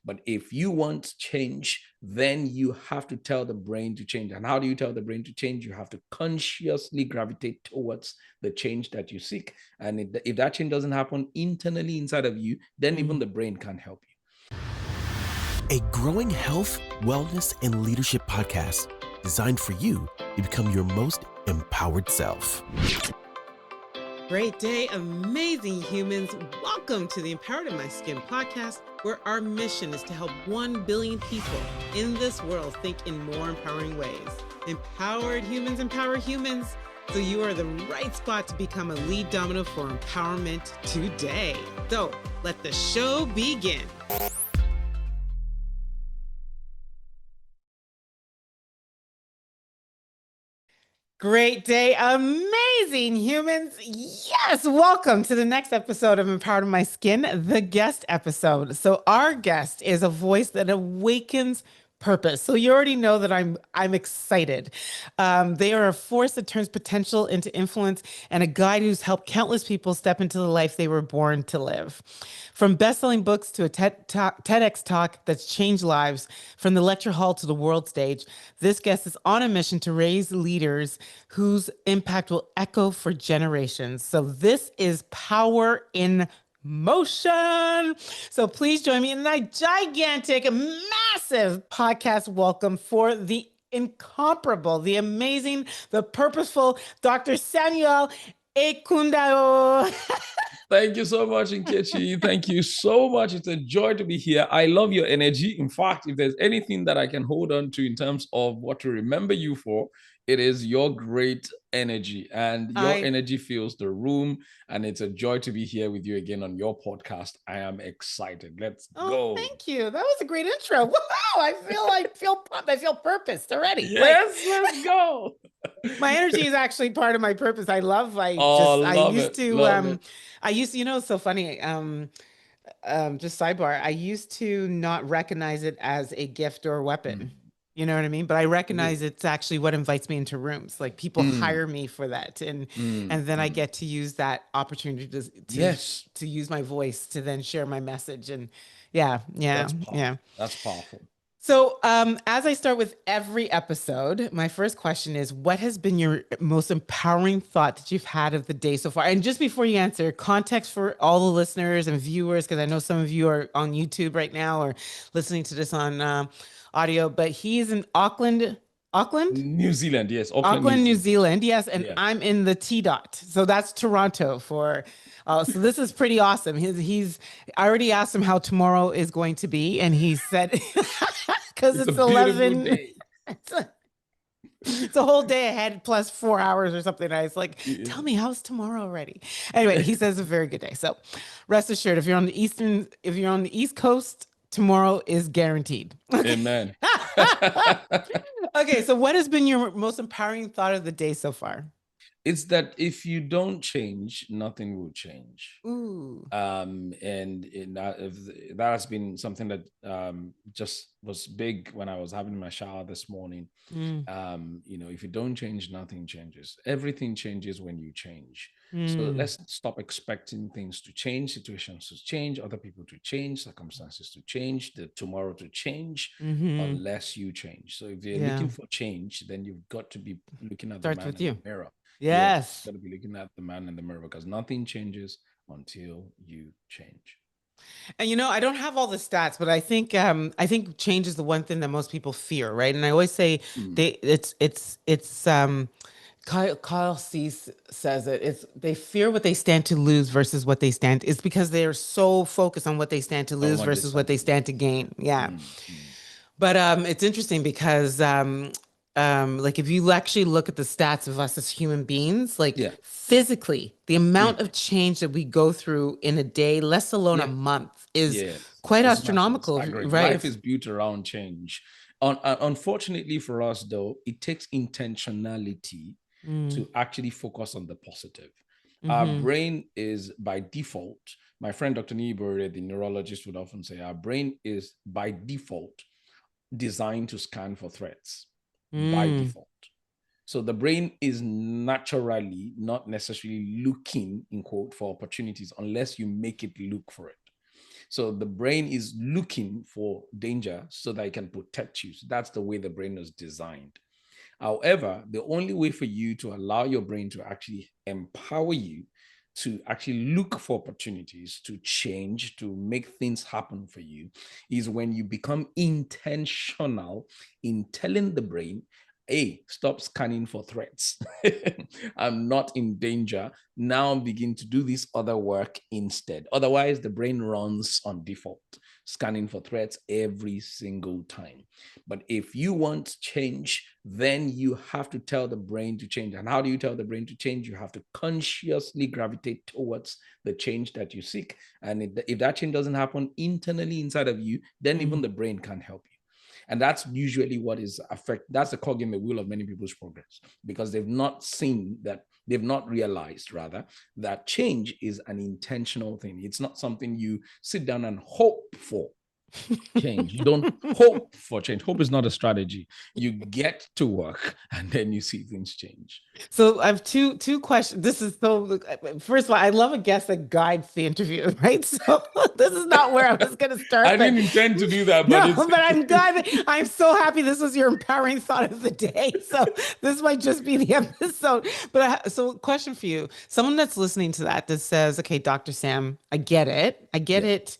But if you want change, then you have to tell the brain to change. And how do you tell the brain to change? You have to consciously gravitate towards the change that you seek. And if that change doesn't happen internally inside of you, then even the brain can't help you. A growing health, wellness, and leadership podcast designed for you to become your most empowered self. Great day, amazing humans. Welcome to the Empowered in My Skin podcast, where our mission is to help 1 billion people in this world think in more empowering ways. Empowered humans empower humans. So you are the right spot to become a lead domino for empowerment today. So let the show begin. Great day, amazing humans. Yes, welcome to the next episode of Empowered in My Skin, the guest episode. So our guest is a voice that awakens purpose. So you already know that I'm excited. They are a force that turns potential into influence and a guide who's helped countless people step into the life they were born to live. From best-selling books to a TEDx talk that's changed lives, from the lecture hall to the world stage, this guest is on a mission to raise leaders whose impact will echo for generations. So this is Power in Motion. So please join me in a gigantic, massive podcast welcome for the incomparable, the amazing, the purposeful Dr. Samuel Ekundayo. Thank you so much, Nkechi. Thank you so much. It's a joy to be here. I love your energy. In fact, if there's anything that I can hold on to in terms of what to remember you for, it is your great energy. And your energy fills the room. And it's a joy to be here with you again on your podcast. I am excited. Let's go. Thank you. That was a great intro. Wow. I feel purposed already. Yes, let's go. My energy is actually part of my purpose. I used to, it's so funny. Just sidebar. I used to not recognize it as a gift or a weapon. You know what I mean? But I recognize it's actually what invites me into rooms. Like people hire me for that. And then I get to use that opportunity to use my voice to then share my message. And that's powerful. So as I start with every episode, my first question is, what has been your most empowering thought that you've had of the day so far? And just before you answer, context for all the listeners and viewers, because I know some of you are on YouTube right now or listening to this on audio, but he's in Auckland, New Zealand, yes. Auckland, New Zealand, yes. And I'm in the T dot. So that's Toronto for... so this is pretty awesome. I already asked him how tomorrow is going to be, and he said, because it's 11. It's a whole day ahead plus 4 hours or something. I was like, tell me, how's tomorrow already? Anyway, he says a very good day. So rest assured, if you're on the East Coast, tomorrow is guaranteed. Amen. Okay, so what has been your most empowering thought of the day so far? It's that if you don't change, nothing will change. Ooh. That has been something that just was big when I was having my shower this morning. If you don't change, nothing changes. Everything changes when you change. So let's stop expecting things to change, situations to change, other people to change, circumstances to change, the tomorrow to change, unless you change. So if you're looking for change, then you've got to be looking at the man in the mirror. Yes. Got to be looking at the man in the mirror, because nothing changes until you change. And I don't have all the stats, but I think change is the one thing that most people fear, right? And I always say Kyle Cease says it. They fear what they stand to lose versus what they stand. It's because they are so focused on what they stand to lose versus what they stand to gain. Yeah. But it's interesting because like if you actually look at the stats of us as human beings, like physically, the amount of change that we go through in a day, less alone a month, is quite astronomical, right? Life is built around change. Unfortunately for us, though, it takes intentionality to actually focus on the positive. Our brain is by default, my friend Dr. Nibore, the neurologist, would often say, our brain is by default designed to scan for threats. By default. So the brain is naturally not necessarily looking, in quote, for opportunities unless you make it look for it. So the brain is looking for danger so that it can protect you. So that's the way the brain was designed. However, the only way for you to allow your brain to actually empower you to actually look for opportunities to change, to make things happen for you, is when you become intentional in telling the brain, hey, stop scanning for threats. I'm not in danger. Now begin to do this other work instead. Otherwise, the brain runs on default, scanning for threats every single time. But if you want change, then you have to tell the brain to change. And how do you tell the brain to change? You have to consciously gravitate towards the change that you seek. And if that change doesn't happen internally inside of you, then even the brain can't help you. And that's usually what is that's the cog in the wheel of many people's progress, because they've not seen that, they've not realized rather that change is an intentional thing. It's not something you sit down and hope for. Change. You don't hope for change. Hope is not a strategy. You get to work and then you see things change. So I have two questions. This is so, first of all, I love a guest that guides the interview, right? So this is not where I was going to start. I didn't intend to do that, but no, but I'm glad. I'm so happy this was your empowering thought of the day. So this might just be the episode. But so question for you, someone that's listening to that says, okay, Dr. Sam, I get it.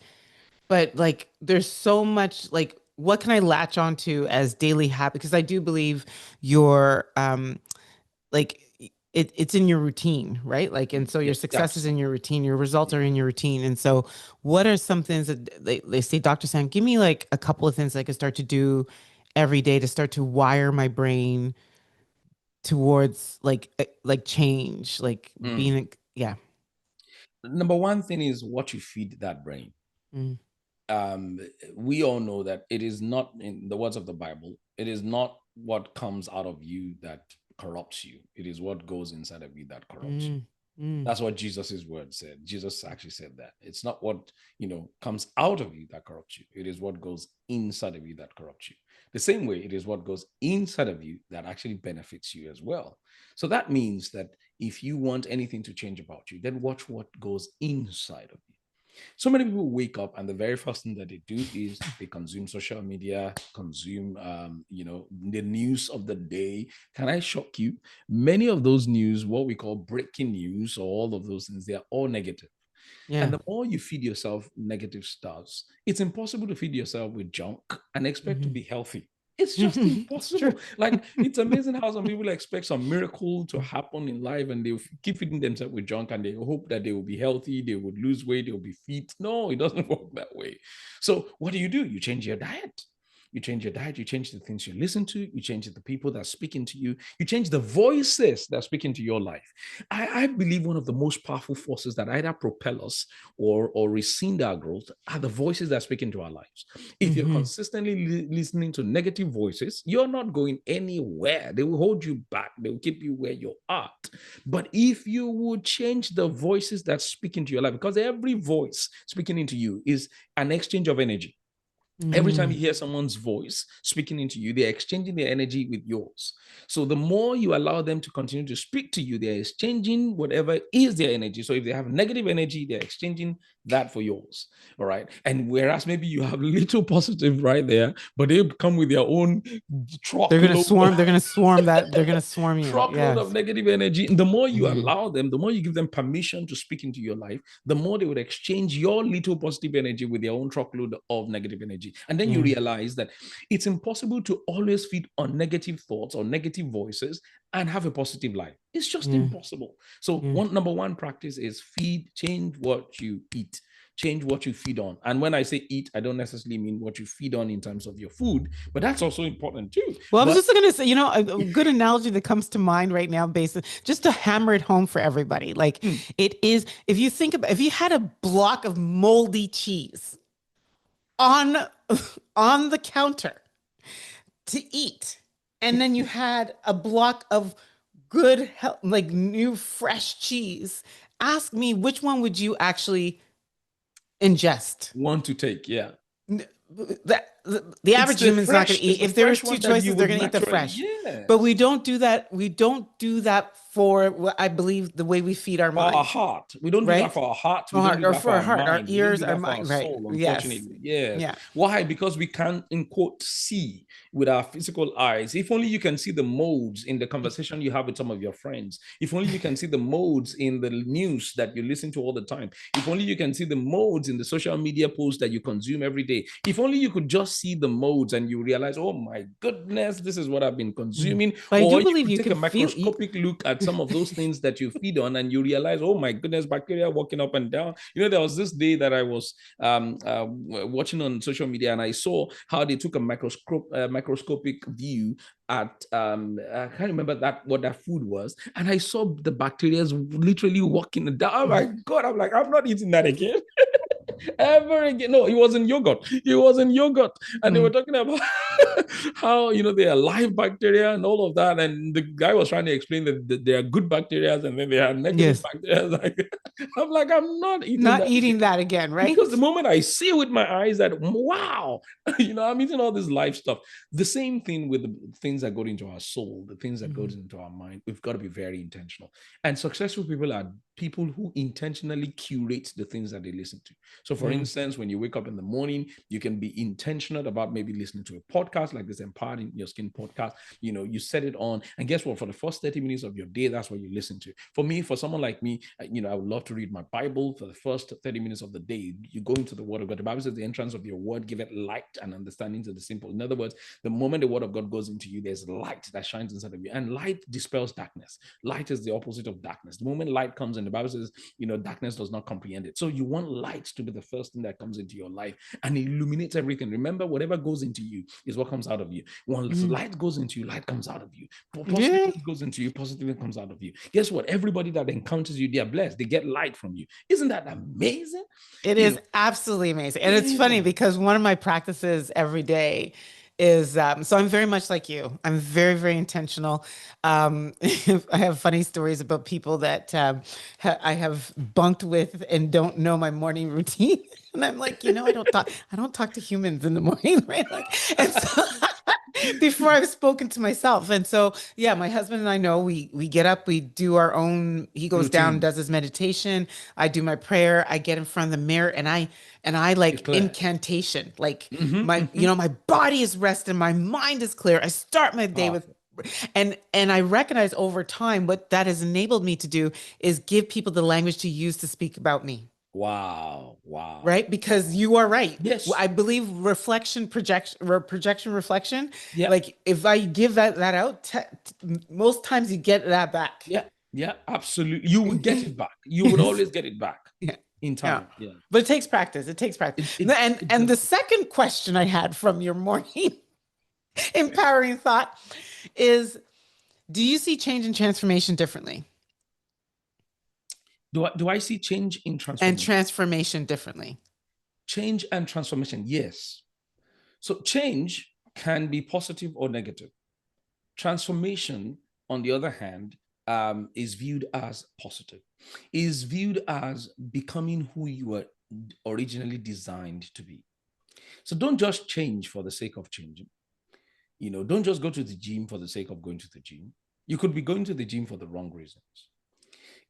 But like, there's so much, like, what can I latch onto as daily habit? Because I do believe your, like, it's in your routine, right? Like, and so your success is in your routine, your results are in your routine. And so what are some things that they say, Dr. Sam, give me like a couple of things I could start to do every day to start to wire my brain towards like change, like being, yeah. Number one thing is what you feed that brain. We all know that it is not, in the words of the Bible, it is not what comes out of you that corrupts you. It is what goes inside of you that corrupts you. That's what Jesus's word said. Jesus actually said that. It's not what, comes out of you that corrupts you. It is what goes inside of you that corrupts you. The same way, it is what goes inside of you that actually benefits you as well. So that means that if you want anything to change about you, then watch what goes inside of you. So many people wake up and the very first thing that they do is they consume social media, consume, the news of the day. Can I shock you? Many of those news, what we call breaking news, or all of those things, they are all negative. Yeah. And the more you feed yourself negative stuff, it's impossible to feed yourself with junk and expect to be healthy. It's just impossible. Like, it's amazing how some people expect some miracle to happen in life and they keep feeding themselves with junk and they hope that they will be healthy, they would lose weight, they'll be fit. No, it doesn't work that way. So what do? You change your diet. You change your diet, you change the things you listen to, you change the people that are speaking to you, you change the voices that are speaking to your life. I believe one of the most powerful forces that either propel us or rescind our growth are the voices that are speaking to our lives. If you're consistently listening to negative voices, you're not going anywhere. They will hold you back. They will keep you where you are. But if you would change the voices that speak into your life, because every voice speaking into you is an exchange of energy. Every time you hear someone's voice speaking into you, they're exchanging their energy with yours. So the more you allow them to continue to speak to you, they're exchanging whatever is their energy. So if they have negative energy, they're exchanging that for yours. All right. And whereas maybe you have little positive right there, but they come with their own truckload. They're going to swarm. They're going to swarm that. They're going to swarm you. Truckload of negative energy. And the more you allow them, the more you give them permission to speak into your life, the more they would exchange your little positive energy with their own truckload of negative energy. And then you realize that it's impossible to always feed on negative thoughts or negative voices and have a positive life. It's just impossible. So number one practice is change what you eat. Change what you feed on. And when I say eat, I don't necessarily mean what you feed on in terms of your food, but that's also important too. Well, I was just going to say, a good analogy that comes to mind right now, basically, just to hammer it home for everybody. Like it is, if you had a block of moldy cheese on the counter to eat, and then you had a block of good, like new fresh cheese, ask me, which one would you actually ingest? Want to take, yeah. the It's average the human's not going fresh, to it's eat. the If there fresh was two one that you choices, they're would going to eat the naturally, fresh. But yes. we don't do that. We don't do that for I believe the way we feed our For our mind, heart. We don't do that right? for our heart. We don't Heart, do or that for for our our heart, our mind. We don't ears, do our that for our mind, right? soul, Yes. unfortunately. Yes. Yeah. Why? Because we can't, in quote, see with our physical eyes. If only you can see the modes in the conversation you have with some of your friends. If only you can see the modes in the news that you listen to all the time. If only you can see the modes in the social media posts that you consume every day. If only you could just see the modes and you realize, oh my goodness, this is what I've been consuming. But I do Or you believe could you take can a feel. microscopic look at some of those things that you feed on and you realize, oh my goodness, bacteria walking up and down. There was this day that I was watching on social media and I saw how they took a microscopic view at I can't remember what that food was, and I saw the bacteria literally walking down. Oh my God, I'm like, I'm not eating that again. Ever again. No, it wasn't yogurt. It wasn't yogurt. And they were talking about how, they are live bacteria and all of that. And the guy was trying to explain that there are good bacteria and then there are negative Yes. bacteria. I'm like, I'm not eating Not that eating again. that again, right? Because the moment I see with my eyes that, wow, I'm eating all this live stuff. The same thing with the things that go into our soul, the things that goes into our mind. We've got to be very intentional. And successful people are people who intentionally curate the things that they listen to. So for instance, when you wake up in the morning, you can be intentional about maybe listening to a podcast like this Empowering Your Skin podcast. You set it on, and guess what? For the first 30 minutes of your day, that's what you listen to. For me, for someone like me, I would love to read my Bible for the first 30 minutes of the day. You go into the Word of God. The Bible says the entrance of your word give it light and understanding to the simple. In other words, the moment the Word of God goes into you, there's light that shines inside of you, and light dispels darkness. Light is the opposite of darkness. The moment light comes in, the Bible says, darkness does not comprehend it. So you want light to be the first thing that comes into your life and it illuminates everything. Remember, whatever goes into you is what comes out of you. Once light goes into you, light comes out of you. Positivity goes into you, positivity comes out of you. Guess what? Everybody that encounters you, they are blessed. They get light from you. Isn't that amazing? It is absolutely amazing. And it's funny because one of my practices every day is so I'm very much like you. I'm very, very intentional. I have funny stories about people that I have bunked with and don't know my morning routine. And I'm like, I don't talk to humans in the morning, right? And so before I've spoken to myself. And so, yeah, my husband and I know we get up, we do our own, he goes down, does his meditation. I do my prayer. I get in front of the mirror and I like incantation, like my body is rested, my mind is clear. I start my day with, and I recognize over time what that has enabled me to do is give people the language to use to speak about me. Wow. Right? Because you are right. Yes. I believe projection, reflection. Yeah. Like if I give that out, most times you get that back. Yeah, absolutely. You would get it back. You would always get it back. In time. Yeah. But it takes practice. It takes practice. And the second question I had from your morning empowering thought is, do you see change and transformation differently? Do I see change in transformation? And transformation differently? Change and transformation, yes. So change can be positive or negative. Transformation, on the other hand, is viewed as positive, is viewed as becoming who you were originally designed to be. So don't just change for the sake of changing. Don't just go to the gym for the sake of going to the gym. You could be going to the gym for the wrong reasons.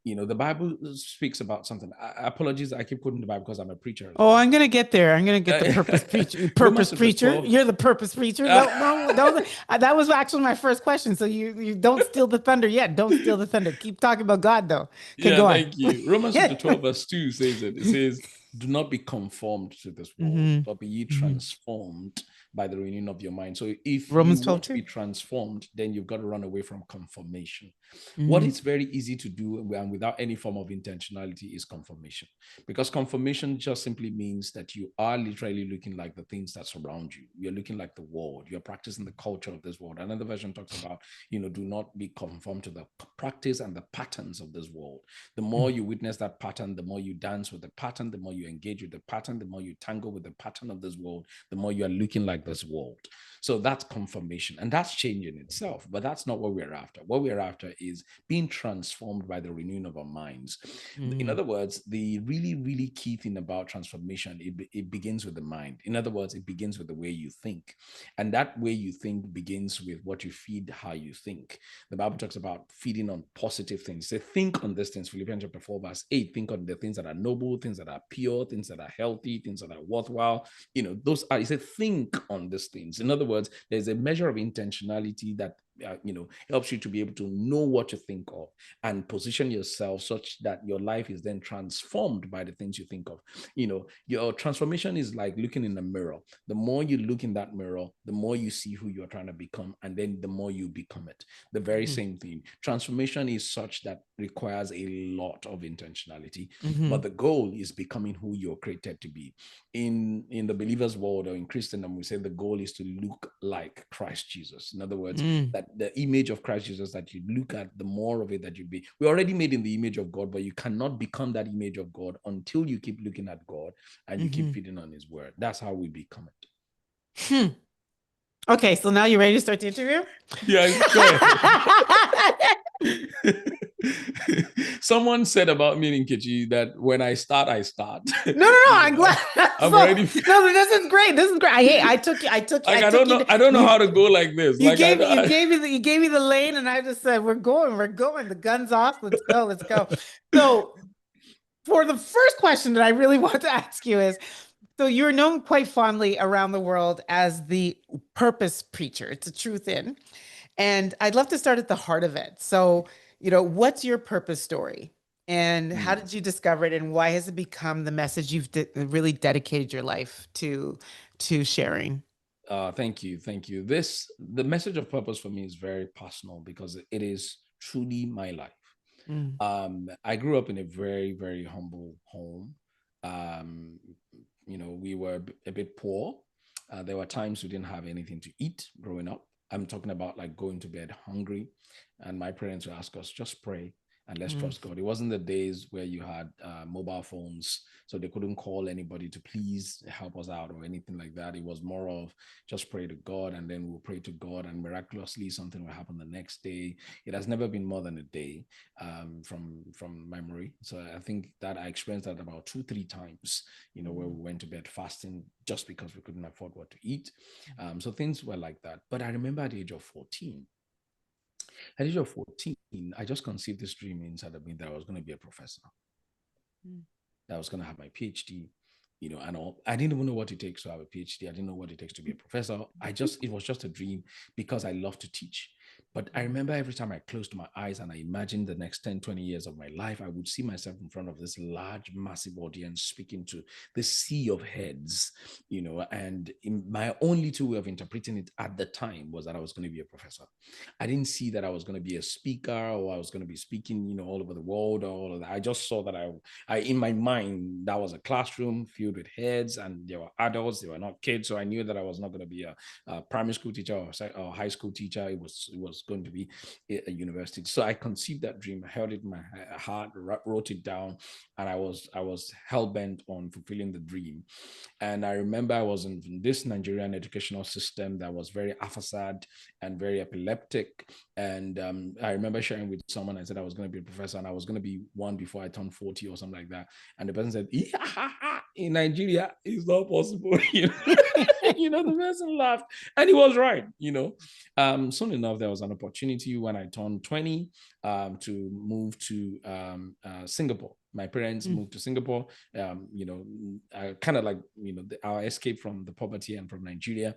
The Bible speaks about something. Apologies, I keep quoting the Bible because I'm a preacher. I'm going to get there. I'm going to get the purpose preacher. Purpose preacher. You're the purpose preacher. That was actually my first question. So you don't steal the thunder yet. Don't steal the thunder. Keep talking about God, though. Okay, go on. Thank you. Romans chapter 12, verse 2 says it. It says, do not be conformed to this world, but be ye transformed by the renewing of your mind. So if Romans you want to be transformed, then you've got to run away from conformation. What is very easy to do and without any form of intentionality is conformation. Because conformation just simply means that you are literally looking like the things that surround you. You're looking like the world. You're practicing the culture of this world. Another version talks about, do not be conformed to the practice and the patterns of this world. The more you witness that pattern, the more you dance with the pattern, the more you engage with the pattern, the more you tangle with the pattern of this world, the more you are looking like this world. So that's confirmation, and that's change in itself. But that's not what we're after. What we're after is being transformed by the renewing of our minds. In other words, the really, really key thing about transformation, it begins with the mind. In other words, it begins with the way you think. And that way you think begins with what you feed, how you think. The Bible talks about feeding on positive things. Say, think on these things. Philippians chapter 4, verse 8. Think on the things that are noble, things that are pure, things that are healthy, things that are worthwhile. Those are, he said, think on these things. In other words, there's a measure of intentionality that helps you to be able to know what to think of and position yourself such that your life is then transformed by the things you think of. Your transformation is like looking in a mirror. The more you look in that mirror, the more you see who you're trying to become, and then the more you become it. The very same thing. Transformation is such that requires a lot of intentionality, but the goal is becoming who you're created to be. In the believer's world, or in Christendom, we say the goal is to look like Christ Jesus. In other words, that the image of Christ Jesus that you look at, the more of it that you be. We're already made in the image of God, but you cannot become that image of God until you keep looking at God and you keep feeding on his word. That's how we become it. Okay, so now you're ready to start the interview? Yeah, go ahead. Someone said about me, Nkechi, that when I start, I start. No, I'm glad. I'm ready. No, this is great. This is great. I took. I don't know how to go like this. You gave me the lane, and I just said, we're going. The gun's off. Let's go. So, for the first question that I really want to ask you is, so you're known quite fondly around the world as the purpose preacher. It's a truth in. And I'd love to start at the heart of it. So, what's your purpose story? And how did you discover it? And why has it become the message you've really dedicated your life to sharing? Thank you. The message of purpose for me is very personal because it is truly my life. I grew up in a very, very humble home. We were a bit poor. There were times we didn't have anything to eat growing up. I'm talking about like going to bed hungry, and my parents would ask us, just pray and let's trust God. It wasn't the days where you had mobile phones, so they couldn't call anybody to please help us out or anything like that. It was more of just pray to God, and then we'll pray to God, and miraculously something will happen the next day. It has never been more than a day from memory. So I think that I experienced that about 2-3 times, where we went to bed fasting just because we couldn't afford what to eat. So things were like that. But I remember at the age of 14, I just conceived this dream inside of me that I was going to be a professor, that I was going to have my PhD, and all. I didn't even know what it takes to have a PhD. I didn't know what it takes to be a professor. It was just a dream because I love to teach. But I remember every time I closed my eyes and I imagined the next 10, 20 years of my life, I would see myself in front of this large, massive audience speaking to this sea of heads, and in my only two way of interpreting it at the time was that I was going to be a professor. I didn't see that I was going to be a speaker or I was going to be speaking, all over the world or all of that. I just saw that I in my mind, that was a classroom filled with heads and there were adults, they were not kids. So I knew that I was not going to be a primary school teacher or high school teacher. It was going to be a university. So I conceived that dream, I held it in my heart, wrote it down, and I was hell-bent on fulfilling the dream. And I remember I was in this Nigerian educational system that was very aphasad and very epileptic. And I remember sharing with someone, I said I was going to be a professor and I was going to be one before I turned 40 or something like that. And the person said, in Nigeria, it's not possible. The person laughed and he was right. Soon enough, there was an opportunity when I turned 20 to move to Singapore. My parents moved to Singapore, kind of like, our escape from the poverty and from Nigeria.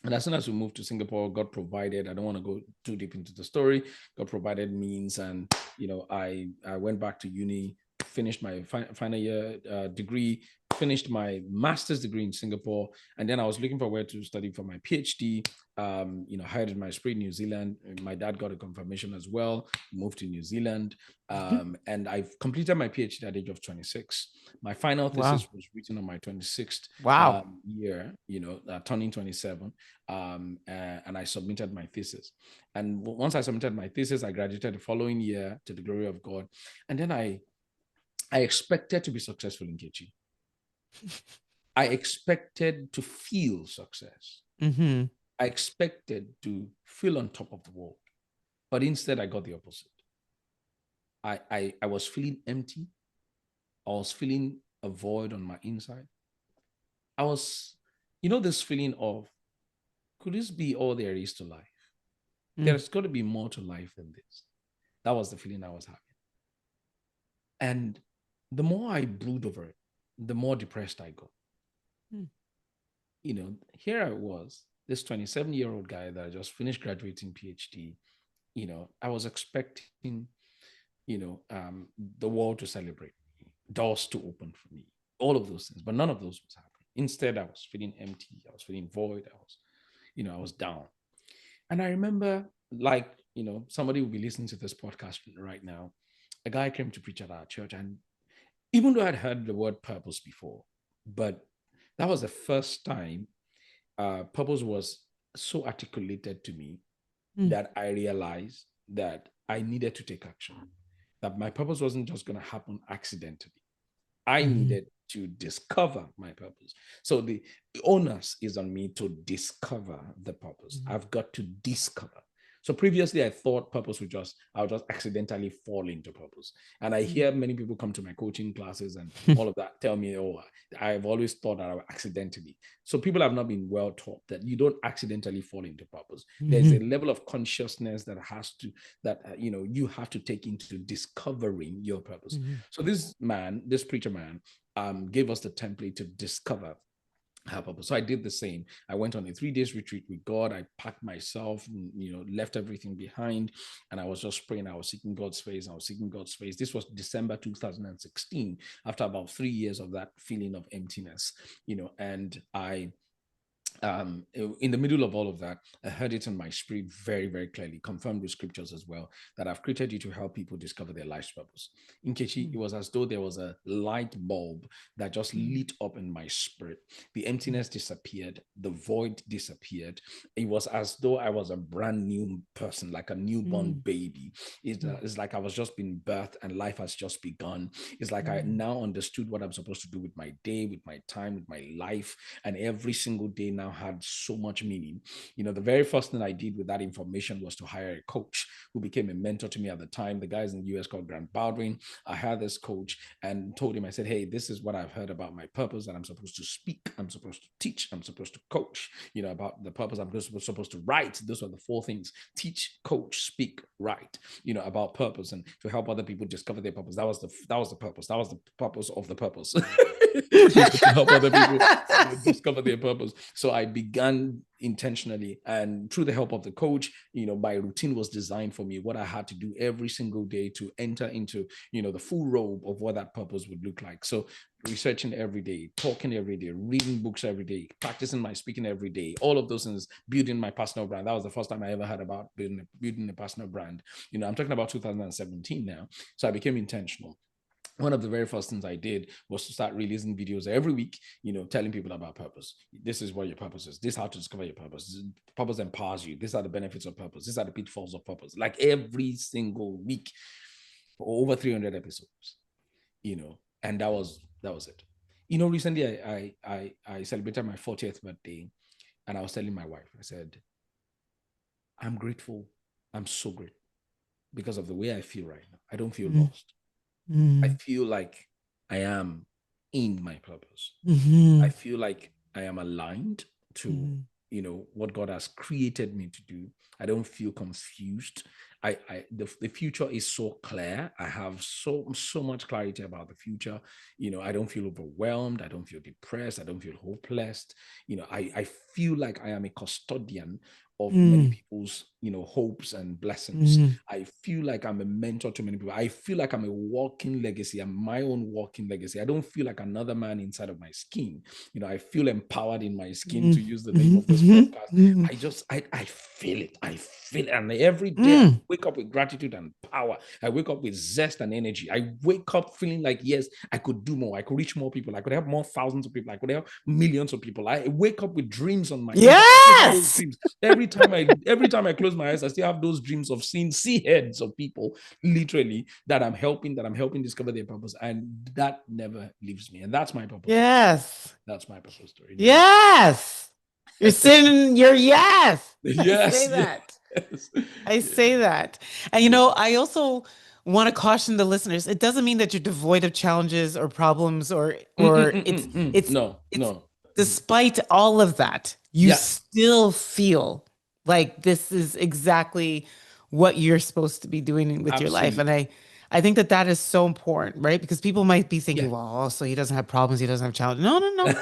And as soon as we moved to Singapore, God provided. I don't want to go too deep into the story. God provided means, and I went back to uni, finished my final year degree, finished my master's degree in Singapore, and then I was looking for where to study for my PhD. Hired in my spring, New Zealand. My dad got a confirmation as well, moved to New Zealand, and I've completed my PhD at the age of 26. My final thesis was written on my 26th year, turning 27, and I submitted my thesis. And once I submitted my thesis, I graduated the following year to the glory of God. And then I expected to be successful in Nkechi. I expected to feel success. I expected to feel on top of the world, but instead I got the opposite. I was feeling empty. I was feeling a void on my inside. I was, this feeling of, could this be all there is to life? There's got to be more to life than this. That was the feeling I was having. And the more I brooded over it, the more depressed I got. Here I was, this 27-year-old guy that I just finished graduating PhD. I was expecting, the world to celebrate me, doors to open for me, all of those things, but none of those was happening. Instead, I was feeling empty. I was feeling void. I was down. And I remember, somebody will be listening to this podcast right now. A guy came to preach at our church, and even though I'd heard the word purpose before, but that was the first time purpose was so articulated to me that I realized that I needed to take action, that my purpose wasn't just going to happen accidentally. I needed to discover my purpose. So the onus is on me to discover the purpose. I've got to discover. So previously I thought purpose I would just accidentally fall into purpose. And I hear many people come to my coaching classes and all of that tell me, oh, I've always thought that I would accidentally. So people have not been well taught that you don't accidentally fall into purpose. There's a level of consciousness that you have to take into discovering your purpose. So this preacher man, gave us the template to discover her purpose. So I did the same. I went on a 3 days retreat with God. I packed myself, left everything behind, and I was just praying. I was seeking God's face. This was December 2016, after about 3 years of that feeling of emptiness, and in the middle of all of that, I heard it in my spirit very, very clearly, confirmed with scriptures as well, that I've created you to help people discover their life's purpose. Nkechi, it was as though there was a light bulb that just lit up in my spirit. The emptiness disappeared. The void disappeared. It was as though I was a brand new person, like a newborn baby. It's like I was just being birthed and life has just begun. It's like I now understood what I'm supposed to do with my day, with my time, with my life, and every single day now had so much meaning. The very first thing I did with that information was to hire a coach who became a mentor to me at the time. The guy's in the US called Grant Baldwin. I hired this coach and told him, I said, hey, this is what I've heard about my purpose, that I'm supposed to speak, I'm supposed to teach, I'm supposed to coach, about the purpose. I'm supposed to write. Those are the 4 things: teach, coach, speak, write, about purpose, and to help other people discover their purpose. That was the purpose. That was the purpose of the purpose. To help other people discover their purpose. So I began intentionally, and through the help of the coach, my routine was designed for me, what I had to do every single day to enter into, the full robe of what that purpose would look like. So researching every day, talking every day, reading books every day, practicing my speaking every day, all of those things, building my personal brand. That was the first time I ever heard about building a personal brand. I'm talking about 2017 now. So I became intentional. One of the very first things I did was to start releasing videos every week, telling people about purpose. This is what your purpose is. This is how to discover your purpose. Purpose empowers you. These are the benefits of purpose. These are the pitfalls of purpose. Like every single week, for over 300 episodes, and that was it. Recently I celebrated my 40th birthday, and I was telling my wife, I said, I'm grateful. I'm so grateful because of the way I feel right now. I don't feel lost. I feel like I am in my purpose. I feel like I am aligned to, what God has created me to do. I don't feel confused. The future is so clear. I have so much clarity about the future. I don't feel overwhelmed. I don't feel depressed. I don't feel hopeless. I feel like I am a custodian of many people's, hopes and blessings. I feel like I'm a mentor to many people. I feel like I'm a walking legacy. I'm my own walking legacy. I don't feel like another man inside of my skin. I feel empowered in my skin, to use the name of this podcast. I feel it. I feel it. And every day I wake up with gratitude and power. I wake up with zest and energy. I wake up feeling like, yes, I could do more. I could reach more people. I could help more thousands of people. I could help millions of people. I wake up with dreams on my yes. dreams. Every time I close my eyes, I still have those dreams of seeing sea heads of people, literally, that I'm helping discover their purpose. And that never leaves me. And that's my purpose. Yes. That's my purpose story. Yes. You're sitting, you're yes. I say Yes, that. yes. I Yeah. say that. And I also want to caution the listeners. It doesn't mean that you're devoid of challenges or problems or it's No, it's no. despite all of that, you Yeah, still feel like this is exactly what you're supposed to be doing with your life. And absolutely. I think that that is so important, right? Because people might be Yeah. thinking, well, oh, so he doesn't have problems, he doesn't have challenges. No, no, no.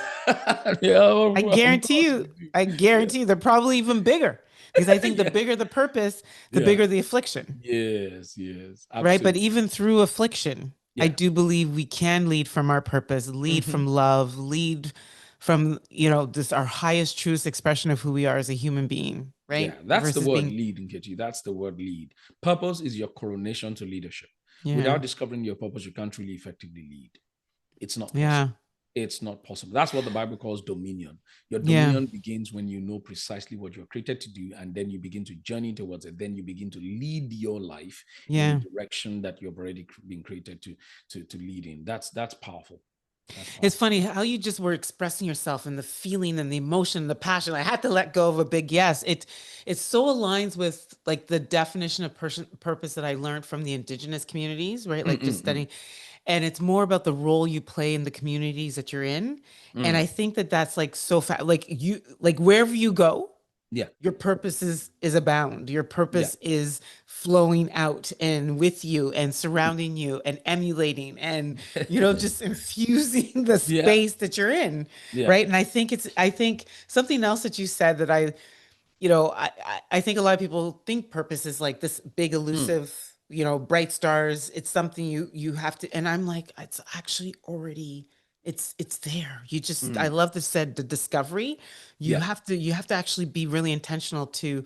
Yeah, I of guarantee course you, we do. I Yeah. guarantee you, they're probably even bigger because I think the Yeah. bigger the purpose, the Yeah. bigger the affliction, Yes, yes. right? But Absolutely. even through affliction, I Yeah. do believe we can lead from our purpose, lead Hmm. from love, lead from, this our highest, truest expression of who we are as a human being, Yeah, right? that's the Versus word being, lead, Nkechi. That's the word lead. Purpose is your coronation to leadership. yeah, Without discovering your purpose, you can't really effectively lead. It's not yeah, possible. It's not possible. That's what the Bible calls dominion. Your yeah, dominion begins when you know precisely what you're created to do, and then you begin to journey towards it. Then you begin to lead your life in the yeah. direction that you've already been created to lead in. That's powerful. That's It's powerful. funny how you just were expressing yourself and the feeling and the emotion, the passion. I had to let go of a big yes. It so aligns with like the definition of purpose that I learned from the indigenous communities, right? Like just Mm-mm-mm. studying, and it's more about the role you play in the communities that you're in. And I Mm. think that that's like so like like wherever you go, Yeah, your purpose is abound. Your yeah, purpose is flowing out and with you and surrounding you and emulating and just infusing the yeah, space that you're in, yeah. right? And I think something else that you said that I think a lot of people think purpose is like this big Mm, elusive, bright stars. It's something you have to, and I'm like, it's actually already, it's there. I mm. love this said the discovery. Yeah. You have to actually be really intentional to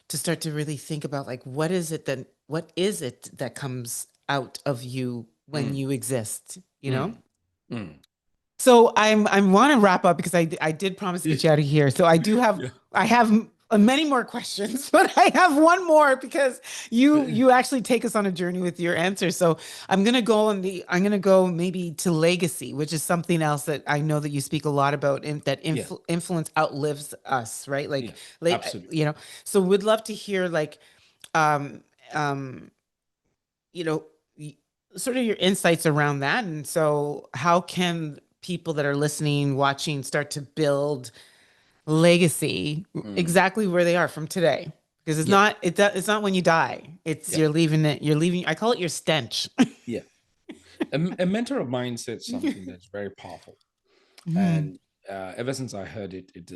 start to really think about like what is it that comes out of you when Mm, you exist, you know? mm, mm. So I want to wrap up because I did promise to Yeah, get you out of here. So yeah. I have many more questions, but I have one more because you actually take us on a journey with your answers. So I'm gonna go maybe to legacy, which is something else that I know that you speak a lot about and that Yeah, influence outlives us, right? yeah, Like absolutely. So we'd love to hear like um um you know, y- sort of your insights around that. And so, how can people that are listening, watching, start to build legacy Mm, exactly where they are from today? Because yeah, it's not when you die. It's yeah, you're leaving it. You're leaving. I call it your stench. yeah. A mentor of mine said something that's very powerful, Mhm. and ever since I heard it, it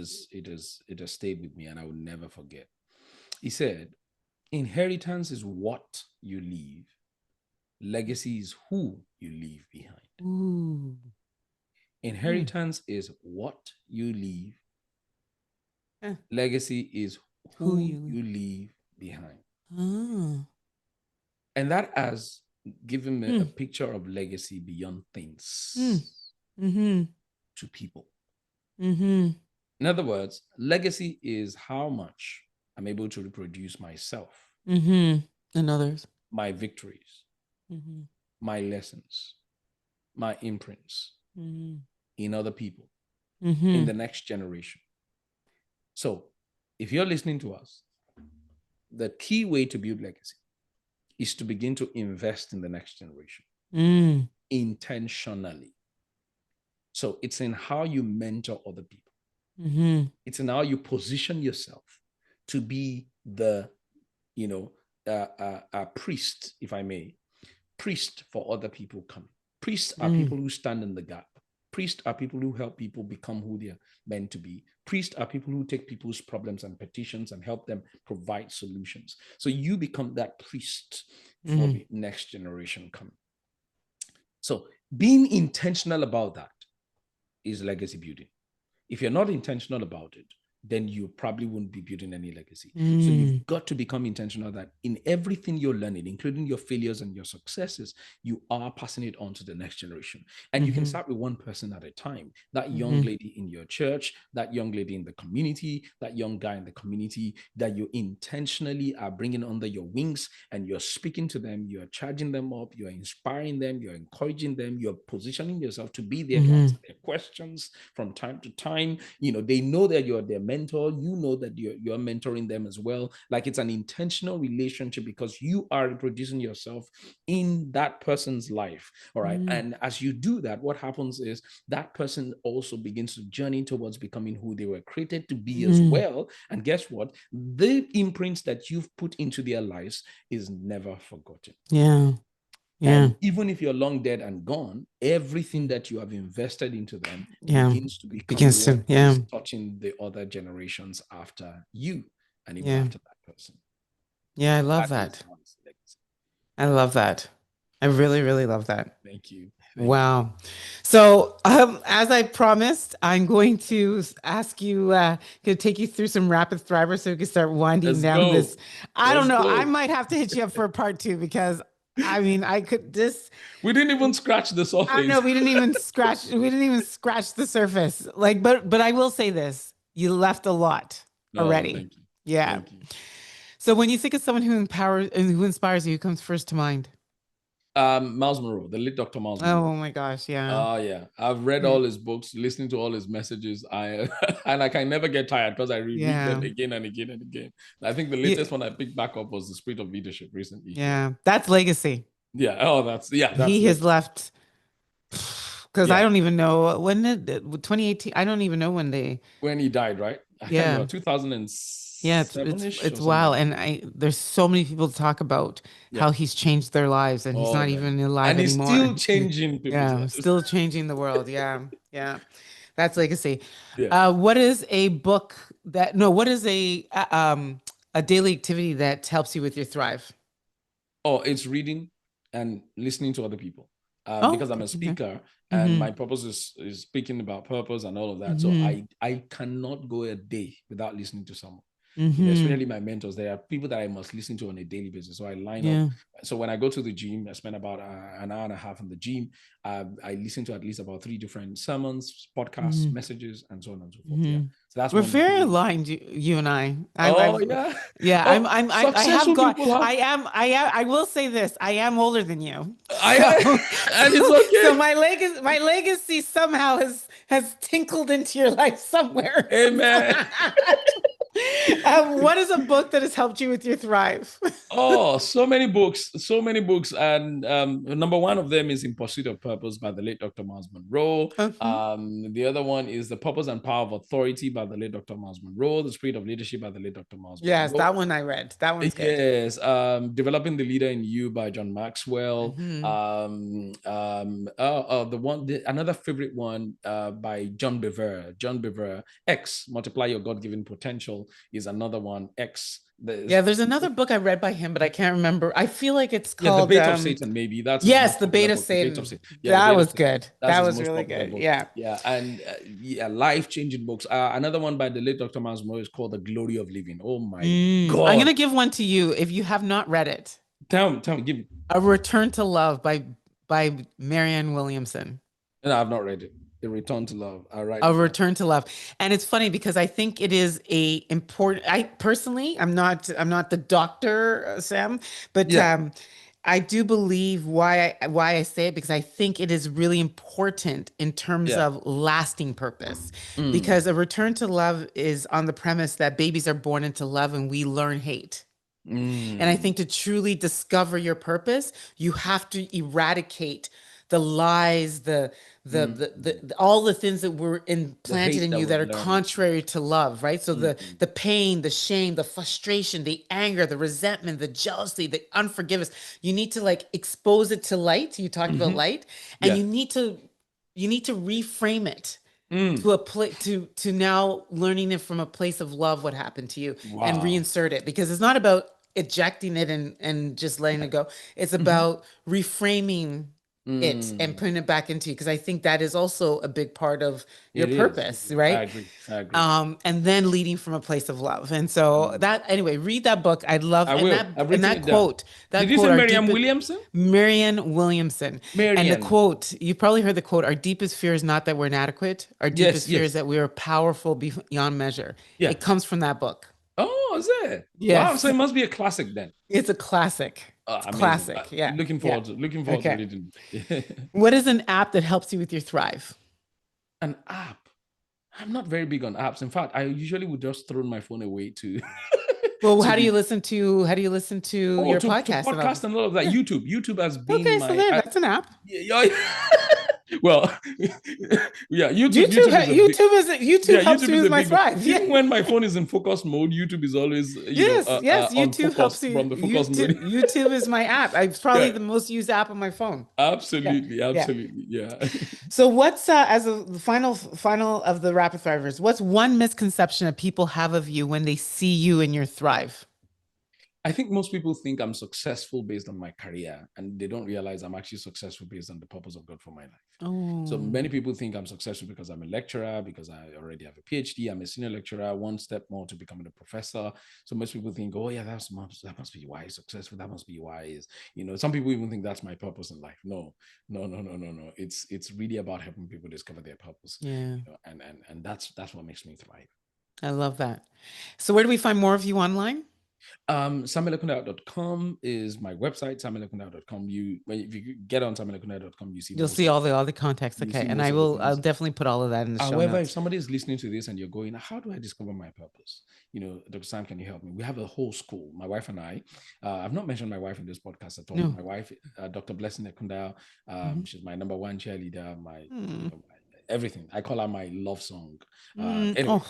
has stayed with me, and I will never forget. He said, "Inheritance is what you leave. Legacy is who you leave behind. Ooh. Mm. Inheritance is what you leave. Eh, Legacy is who who you? you leave behind." Oh. And that has given me a Mm. picture of legacy beyond Mm. things Mm-hmm. to people. Mm-hmm. In other words, legacy is how much I'm able to reproduce myself, Mm-hmm. And others. my victories, Mm-hmm. my lessons, my imprints Mm-hmm. in other people, in Mm-hmm. the next generation. So, if you're listening to us, the key way to build legacy is to begin to invest in the next generation Mm. intentionally. So, it's in how you mentor other people. Mm-hmm. It's in how you position yourself to be the, priest, if I may, priest for other people coming. Priests are Mm. people who stand in the gap. Priests are people who help people become who they're meant to be. Priests are people who take people's problems and petitions and help them provide solutions. So you become that priest for Mm. the next generation coming. So being intentional about that is legacy building. If you're not intentional about it, then you probably won't be building any legacy. So Mm. you've got to become intentional that in everything you're learning, including your failures and your successes, you are passing it on to the next generation. And you can Mhm. start with one person at a time. That young Mhm. lady in your church, that young lady in the community, that young guy in the community that you intentionally are bringing under your wings and you're speaking to them, you're charging them up, you're inspiring them, you're encouraging them, you're positioning yourself to be there to answer Mhm. their questions from time to time. They know that you're their mentor mentor, you know that you're mentoring them as well. Like it's an intentional relationship because you are reproducing yourself in that person's life. All right. And as you do that, what happens is that person also begins to journey towards becoming who they were created to be as well. And guess what? The imprints that you've put into their lives is never forgotten. Yeah. And even if you're long dead and gone, everything that you have invested into them begins to become what is touching the other generations after you and even after that person. Yeah, I love that. I love that. I really, really love that. Thank you. Wow. So, as I promised, I'm going to ask you, to take you through some rapid fire so we can start winding down this. I don't know. I might have to hit you up for a part 2 because I mean, we didn't even scratch the surface. I know we didn't even scratch the surface. Like, but I will say this. You left a lot already. Thank you. Yeah. Thank you. So when you think of someone who empowers and who inspires you, who comes first to mind? Miles Monroe, the late Dr. Miles Monroe. Oh my gosh, yeah. Oh yeah. I've read all his books, listening to all his messages. And I can never get tired because I reread them again and again and again. I think the latest one I picked back up was The Spirit of Leadership recently. Yeah, that's legacy. Yeah. Oh, that's he has left, because I don't even know when 2018. I don't even know when he died, right? I can't know, 2007. Yeah, it's wow. And there's so many people to talk about how he's changed their lives, and he's not even alive anymore. And he's still changing people's lives. Still changing the world. Yeah. That's legacy. What is a book what is a daily activity that helps you with your thrive? Oh, it's reading and listening to other people. Because I'm a speaker and my purpose is speaking about purpose and all of that. So I cannot go a day without listening to someone. Especially my mentors. There are people that I must listen to on a daily basis. So I line up. So when I go to the gym, I spend about an hour and a half in the gym. I listen to at least about 3 different sermons, podcasts, messages, and so on and so forth. Yeah. So that's we're very aligned, you and I. I will say this. I am older than you. And it's okay. So my legacy somehow has tinkled into your life somewhere. Amen. What is a book that has helped you with your thrive? So many books. And number one of them is In Pursuit of Purpose by the late Dr. Miles Monroe. The other one is The Purpose and Power of Authority by the late Dr. Miles Monroe. The Spirit of Leadership by the late Dr. Miles Monroe. Yes, that one I read. That one's good. Yes. Developing the Leader in You by John Maxwell. Another favorite one by John Bevere. X, Multiply Your God-Given Potential, is another one. X. There's another book I read by him, but I can't rember. I feel like it's called The Bait of Satan, maybe. That's The Bait of Satan. That was good. That was really good. Book. And life-changing books. Another one by the late Dr. Miles Monroe is called The Glory of Living. Oh my God. I'm gonna give one to you if you have not read it. Tell me, give me. A Return to Love by Marianne Williamson. No, I've not read it. A Return to Love. All right. A Return to Love. And it's funny because I think it is I personally, I'm not the doctor, Sam, but I do believe why I say it, because I think it is really important in terms of lasting purpose. Because A Return to Love is on the premise that babies are born into love and we learn hate. And I think to truly discover your purpose, you have to eradicate the lies, the all the things that were implanted in you that are contrary to love, right? So the pain, the shame, the frustration, the anger, the resentment, the jealousy, the unforgiveness, you need to expose it to light. You talked about light, and you need to reframe it to a place to now learning it from a place of love, what happened to you, and reinsert it, because it's not about ejecting it and just letting it go. It's about reframing it and putting it back into you, because I think that is also a big part of your purpose, right? I agree. And then leading from a place of love. And so anyway, read that book. I'd love that quote. Did you say Marianne Williamson? Marianne Williamson. And the quote, you probably heard the quote, our deepest fear is not that we're inadequate. Our deepest fear is that we are powerful beyond measure. It comes from that book. Oh, is it? Yes. Wow, so it must be a classic then. It's a classic. Classic. Looking forward to reading. What is an app that helps you with your thrive? An app. I'm not very big on apps. In fact, I usually would just throw my phone away to Well, to how do you the listen to your to podcast and all podcast this? and all of that. Yeah. YouTube has been Okay, so my that's an app. yeah, well, yeah, YouTube is a big YouTube helps YouTube me is with a my big one. thrive. Yeah. Even when my phone is in focus mode, YouTube is always Yes, on YouTube helps focus you. from the focus mode. YouTube is my app. It's probably Yeah, the most used app on my phone. Yeah, absolutely, yeah. yeah. So what's as a the final of the rapid thrivers, what's one misconception that people have of you when they see you in your thrive? I think most people think I'm successful based on my career, and they don't realize I'm actually successful based on the purpose of God for my life. So Oh, many people think I'm successful because I'm a lecturer, because I already have a PhD, I'm a senior lecturer, one step more to becoming a professor. So most people think, oh yeah, that must be why he's successful. That must be why he's, some people even think that's my purpose in life. No. It's really about helping people discover their purpose. yeah. And that's what makes me thrive. I love that. So where do we find more of you online? SamuelEkundayo.com is my website. SamuelEkundayo.com. If you get on SamuelEkundayo.com, You'll see all the context. you Okay. see And most of the I'll things. definitely put all of that in the show However, if notes. somebody is listening to this and you're going, how do I discover my purpose? Dr. Sam, can you help me? We have a whole school. My wife and I, I've not mentioned my wife in this podcast at all. No. My wife, Dr. Blessing Ekundayo, she's my number one cheerleader, my everything. I call her my love song. Anyway,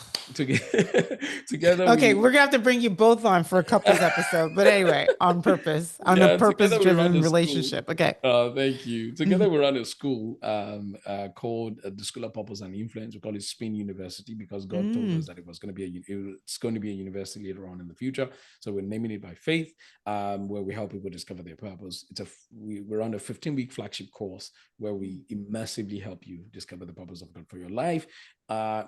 together. Okay, we're gonna have to bring you both on for a couples episode, but anyway, on purpose, on a purpose-driven relationship. Okay. Thank you. Together we run a school called the School of Purpose and Influence. We call it Spin University because God told us that it's going to be a university later on in the future. So we're naming it by faith, where we help people discover their purpose. We run a 15-week flagship course where we immersively help you discover the purpose of God for your life.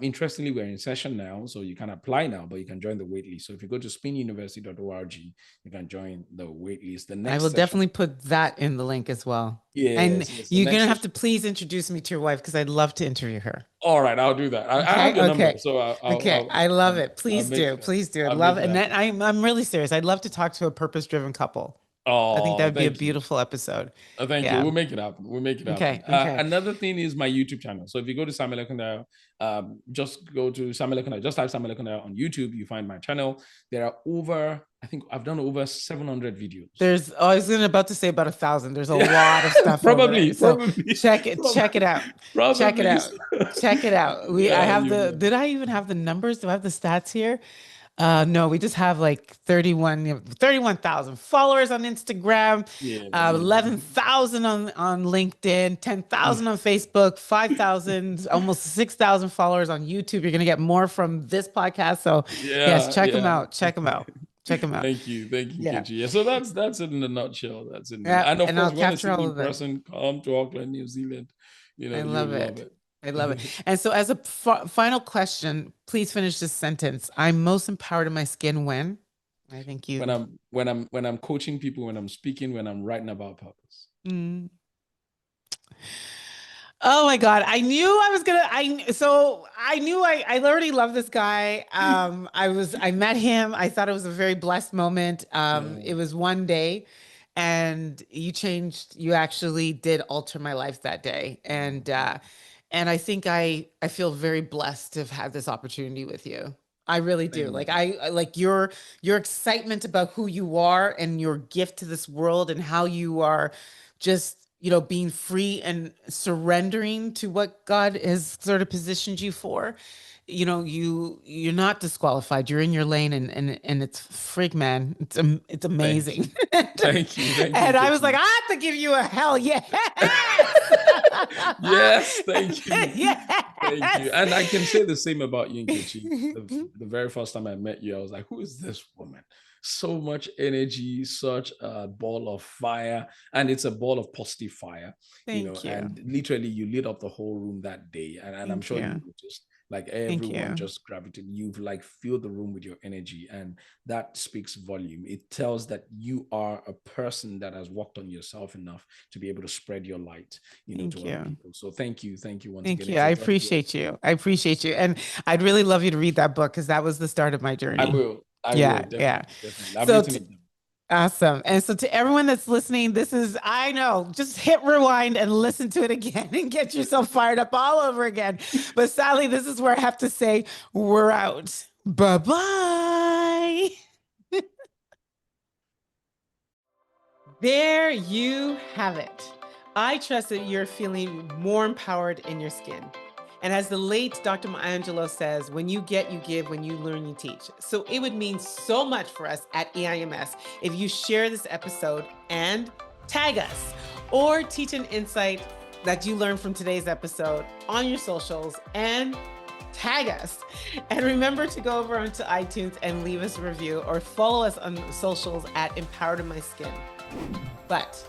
Interestingly, we're in session now, so you can apply now, but you can join the waitlist. So if you go to spinuniversity.org, you can join the waitlist. I will definitely put that in the link as well. Yes, and you're gonna have to please introduce me to your wife because I'd love to interview her. All right, I'll do that. I have your number, so I love it. Please do. I'd love it. And I'm really serious. I'd love to talk to a purpose-driven couple. Oh, I think that would be a beautiful episode. Thank you. We'll make it happen. Okay. Another thing is my YouTube channel. So if you go to Samuel Ekundayo, just go to Samuel Ekundayo. Just type Samuel Ekundayo on YouTube. You find my channel. There are I think I've done over 700 videos. I was about to say about 1,000. There's a lot of stuff. Probably. Check it out. Check it out. Did I even have the numbers? Do I have the stats here? No, we just have like 31,000 followers on Instagram, 11,000 on LinkedIn, 10,000 on Facebook, 5,000, almost 6,000 followers on YouTube. You're going to get more from this podcast. So yes, check them out. Check them out. Thank you, Nkechi. Yeah, so that's it in a nutshell. That's it. And of course, when it's in person, come to Auckland, New Zealand. I love it. I love it. And so as a final question, please finish this sentence. I'm most empowered in my skin when? I think you. When I'm coaching people, when I'm speaking, when I'm writing about purpose. Oh my God. I already love this guy. I met him. I thought it was a very blessed moment. It was one day and you actually did alter my life that day. And I think I feel very blessed to have had this opportunity with you. I really do. I like your excitement about who you are and your gift to this world and how you are just, being free and surrendering to what God has sort of positioned you for. You're not disqualified. You're in your lane and it's freak, man. It's amazing. Thank you. And I was like, I have to give you a hell yes. Yes, thank you. Yes. Thank you. And I can say the same about you, Nkechi. The very first time I met you, I was like, who is this woman? So much energy, such a ball of fire, and it's a ball of positive fire. Thank you. And literally you lit up the whole room that day. And I'm sure you noticed. Like everyone just gravitated. You've filled the room with your energy, and that speaks volume. It tells that you are a person that has worked on yourself enough to be able to spread your light, to other people. So thank you once again. Thank you. I appreciate you. And I'd really love you to read that book because that was the start of my journey. I will. Definitely. I've written it down. Awesome. And so to everyone that's listening, this is, I know, just hit rewind and listen to it again and get yourself fired up all over again. But sadly, this is where I have to say, we're out. Bye-bye. There you have it. I trust that you're feeling more empowered in your skin. And as the late Dr. Maya Angelou says, when you get, you give, when you learn, you teach. So it would mean so much for us at EIMS if you share this episode and tag us, or teach an insight that you learned from today's episode on your socials and tag us. And remember to go over onto iTunes and leave us a review, or follow us on socials at Empowered in My Skin. But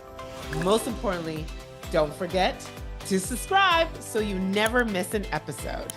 most importantly, don't forget to subscribe so you never miss an episode.